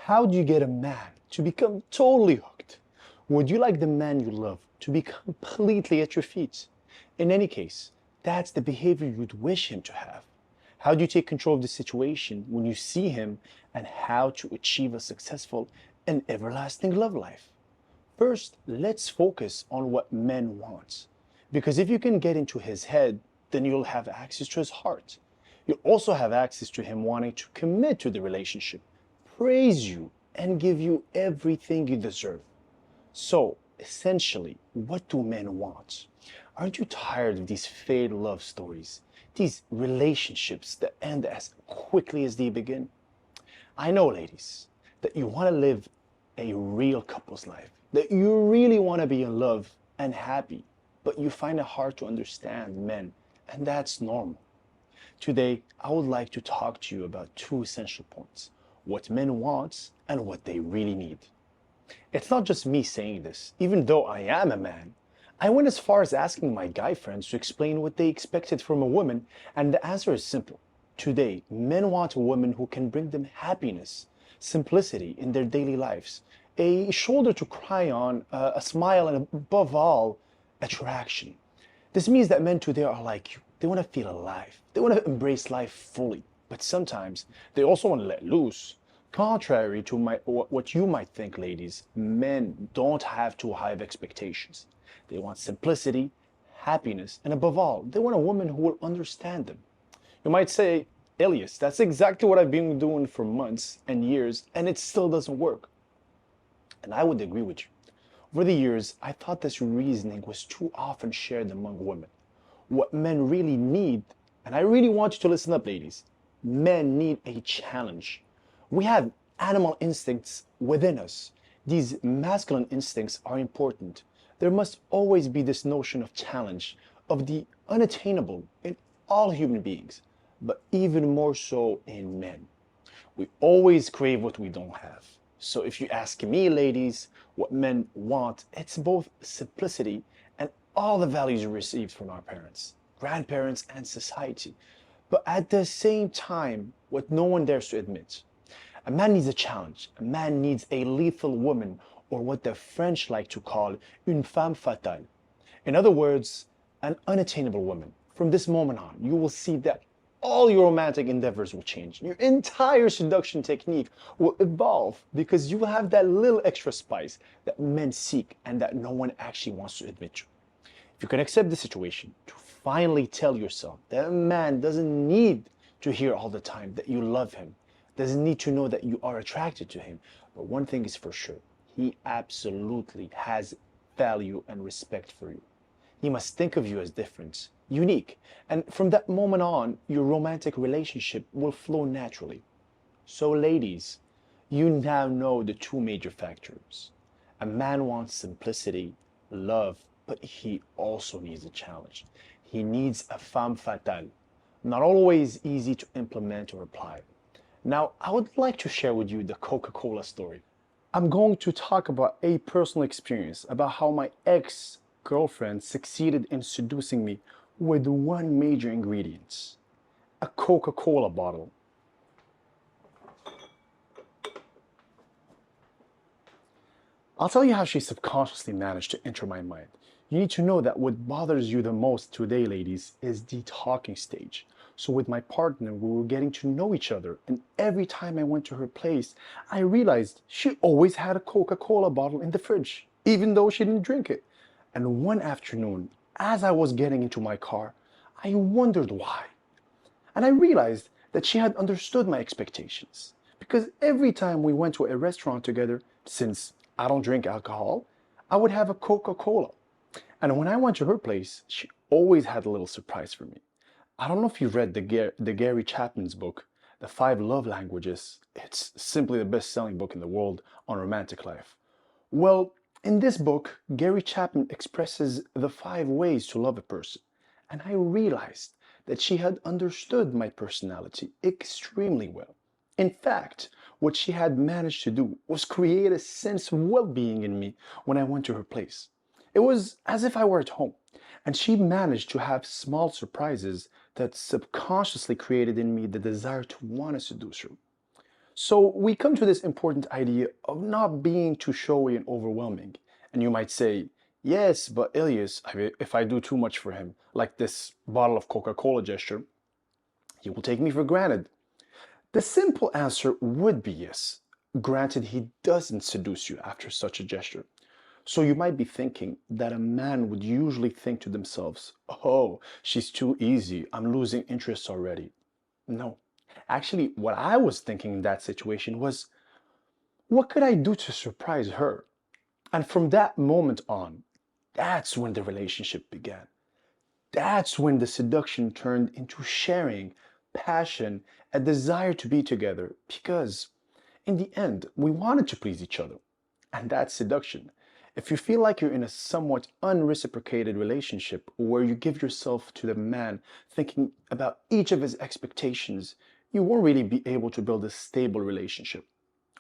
How do you get a man to become totally hooked? Would you like the man you love to be completely at your feet? In any case, that's the behavior you'd wish him to have. How do you take control of the situation when you see him, and how to achieve a successful and everlasting love life? First, let's focus on what men want. Because if you can get into his head, then you'll have access to his heart. You'll also have access to him wanting to commit to the relationship, praise you, and give you everything you deserve. So, essentially, what do men want? Aren't you tired of these fake love stories? These relationships that end as quickly as they begin? I know, ladies, that you want to live a real couple's life, that you really want to be in love and happy, but you find it hard to understand men, and that's normal. Today, I would like to talk to you about two essential points: what men want and what they really need. It's not just me saying this. Even though I am a man, I went as far as asking my guy friends to explain what they expected from a woman, and the answer is simple. Today, men want a woman who can bring them happiness, simplicity in their daily lives, a shoulder to cry on, a smile, and above all, attraction. This means that men today are like you. They want to feel alive. They want to embrace life fully. But sometimes they also want to let loose. Contrary to what you might think, ladies, men don't have too high of expectations. They want simplicity, happiness, and above all, they want a woman who will understand them. You might say, Elias, that's exactly what I've been doing for months and years, and it still doesn't work. And I would agree with you. Over the years, I thought this reasoning was too often shared among women. What men really need, and I really want you to listen up, ladies, men need a challenge. We have animal instincts within us. These masculine instincts are important. There must always be this notion of challenge, of the unattainable in all human beings, but even more so in men. We always crave what we don't have. So if you ask me, ladies, what men want, it's both simplicity and all the values we received from our parents, grandparents, and society. But at the same time, what no one dares to admit, a man needs a challenge. A man needs a lethal woman, or what the French like to call une femme fatale. In other words, an unattainable woman. From this moment on, you will see that all your romantic endeavors will change. Your entire seduction technique will evolve because you will have that little extra spice that men seek and that no one actually wants to admit to. If you can accept the situation, to finally tell yourself that a man doesn't need to hear all the time that you love him, doesn't need to know that you are attracted to him. But one thing is for sure, he absolutely has value and respect for you. He must think of you as different, unique, and from that moment on, your romantic relationship will flow naturally. So ladies, you now know the two major factors. A man wants simplicity, love, but he also needs a challenge. He needs a femme fatale, not always easy to implement or apply. Now, I would like to share with you the Coca-Cola story. I'm going to talk about a personal experience about how my ex-girlfriend succeeded in seducing me with one major ingredient: a Coca-Cola bottle. I'll tell you how she subconsciously managed to enter my mind. You need to know that what bothers you the most today, ladies, is the talking stage. So with my partner, we were getting to know each other, and every time I went to her place, I realized she always had a Coca-Cola bottle in the fridge, even though she didn't drink it. And one afternoon, as I was getting into my car, I wondered why. And I realized that she had understood my expectations. Because every time we went to a restaurant together, since I don't drink alcohol, I would have a Coca-Cola. And when I went to her place, she always had a little surprise for me. I don't know if you've read the Gary Chapman's book, The Five Love Languages. It's simply the best-selling book in the world on romantic life. Well, in this book, Gary Chapman expresses the 5 ways to love a person. And I realized that she had understood my personality extremely well. In fact, what she had managed to do was create a sense of well-being in me when I went to her place. It was as if I were at home, and she managed to have small surprises that subconsciously created in me the desire to want to seduce her. So we come to this important idea of not being too showy and overwhelming. And you might say, yes, but Elias, if I do too much for him, like this bottle of Coca-Cola gesture, he will take me for granted. The simple answer would be yes, granted he doesn't seduce you after such a gesture. So you might be thinking that a man would usually think to themselves, oh, she's too easy, I'm losing interest already. No. Actually, what I was thinking in that situation was, what could I do to surprise her? And from that moment on, that's when the relationship began. That's when the seduction turned into sharing, passion, a desire to be together. Because in the end, we wanted to please each other. And that's seduction. If you feel like you're in a somewhat unreciprocated relationship where you give yourself to the man thinking about each of his expectations, you won't really be able to build a stable relationship.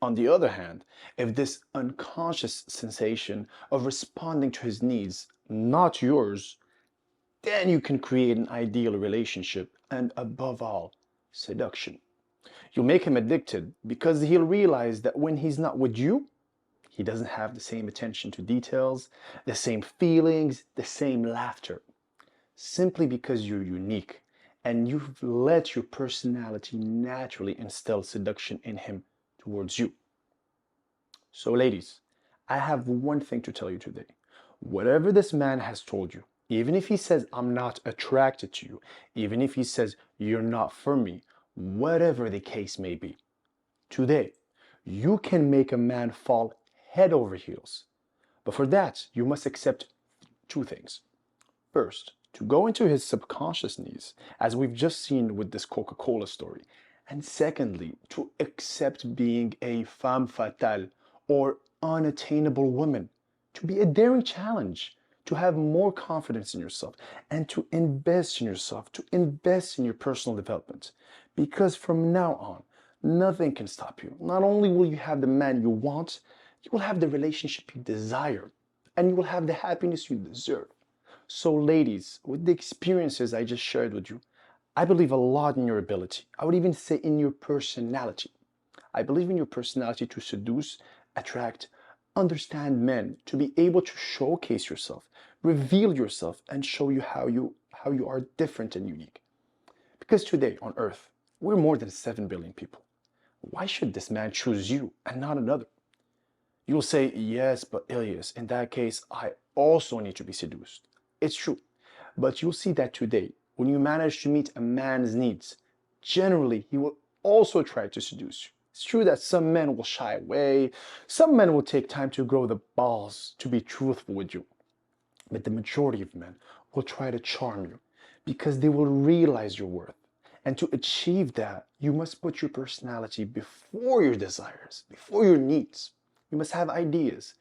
On the other hand, if this unconscious sensation of responding to his needs, not yours, then you can create an ideal relationship and, above all, seduction. You'll make him addicted because he'll realize that when he's not with you, he doesn't have the same attention to details, the same feelings, the same laughter. Simply because you're unique and you've let your personality naturally instill seduction in him towards you. So, ladies, I have one thing to tell you today. Whatever this man has told you, even if he says, I'm not attracted to you, even if he says, you're not for me, whatever the case may be, today, you can make a man fall head over heels. But for that, you must accept two things. First, to go into his subconscious needs, as we've just seen with this Coca-Cola story. And secondly, to accept being a femme fatale or unattainable woman, to be a daring challenge, to have more confidence in yourself, and to invest in yourself, to invest in your personal development. Because from now on, nothing can stop you. Not only will you have the man you want, you will have the relationship you desire, and you will have the happiness you deserve. So, ladies, with the experiences I just shared with you, I believe a lot in your ability. I would even say in your personality. I believe in your personality to seduce, attract, understand men, to be able to showcase yourself, reveal yourself, and show you how you are different and unique. Because today on Earth, we're more than 7 billion people. Why should this man choose you and not another? You'll say, yes, but Ilias, in that case, I also need to be seduced. It's true. But you'll see that today, when you manage to meet a man's needs, generally he will also try to seduce you. It's true that some men will shy away, some men will take time to grow the balls to be truthful with you. But the majority of men will try to charm you because they will realize your worth. And to achieve that, you must put your personality before your desires, before your needs. You must have ideas.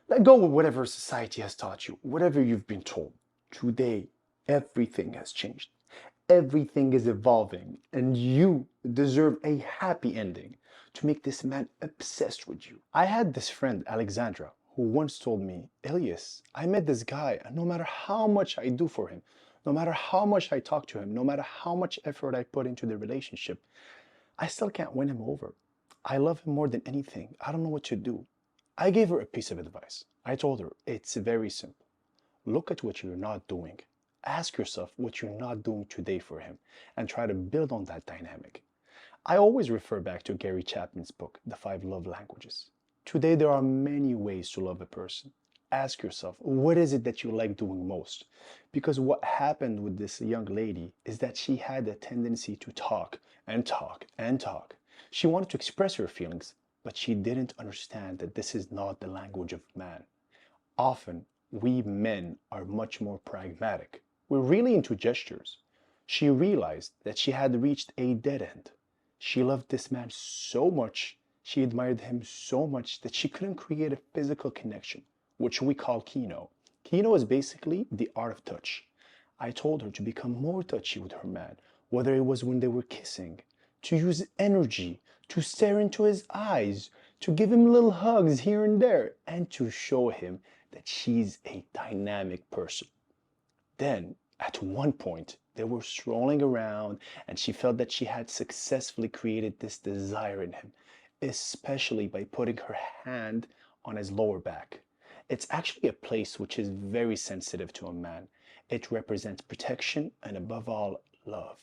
Let go of whatever society has taught you, whatever you've been told. Today, everything has changed. Everything is evolving, and you deserve a happy ending to make this man obsessed with you. I had this friend, Alexandra, who once told me, Elias, I met this guy, and no matter how much I do for him, no matter how much I talk to him, no matter how much effort I put into the relationship, I still can't win him over. I love him more than anything. I don't know what to do. I gave her a piece of advice. I told her, it's very simple. Look at what you're not doing. Ask yourself what you're not doing today for him and try to build on that dynamic. I always refer back to Gary Chapman's book, The Five Love Languages. Today, there are many ways to love a person. Ask yourself, what is it that you like doing most? Because what happened with this young lady is that she had a tendency to talk and talk and talk. She wanted to express her feelings, but she didn't understand that this is not the language of man. Often, we men are much more pragmatic. We're really into gestures. She realized that she had reached a dead end. She loved this man so much, she admired him so much that she couldn't create a physical connection, which we call kino. Kino is basically the art of touch. I told her to become more touchy with her man, whether it was when they were kissing, to use energy, to stare into his eyes, to give him little hugs here and there, and to show him that she's a dynamic person. Then, at one point, they were strolling around and she felt that she had successfully created this desire in him. especially by putting her hand on his lower back. It's actually a place which is very sensitive to a man. It represents protection and, above all, love.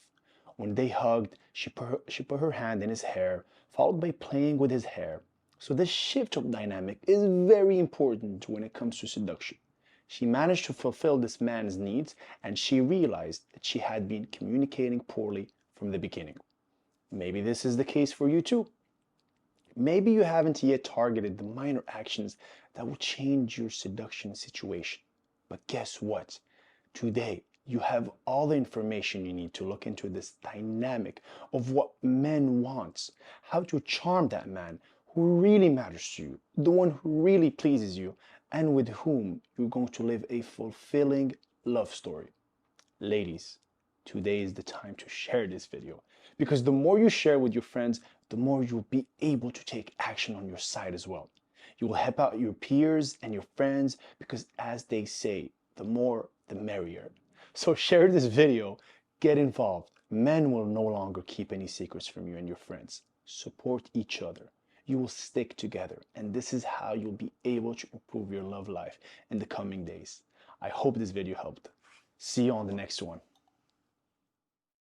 When they hugged, she put her hand in his hair, followed by playing with his hair. So this shift of dynamic is very important when it comes to seduction. She managed to fulfill this man's needs, and she realized that she had been communicating poorly from the beginning. Maybe this is the case for you too. Maybe you haven't yet targeted the minor actions that will change your seduction situation. But guess what? Today, you have all the information you need to look into this dynamic of what men want, how to charm that man who really matters to you, the one who really pleases you, and with whom you're going to live a fulfilling love story. Ladies, today is the time to share this video, because the more you share with your friends, the more you'll be able to take action on your side as well. You will help out your peers and your friends because, as they say, the more the merrier. So share this video, get involved. Men will no longer keep any secrets from you and your friends. Support each other. You will stick together, and this is how you'll be able to improve your love life in the coming days. I hope this video helped. See you on the next one.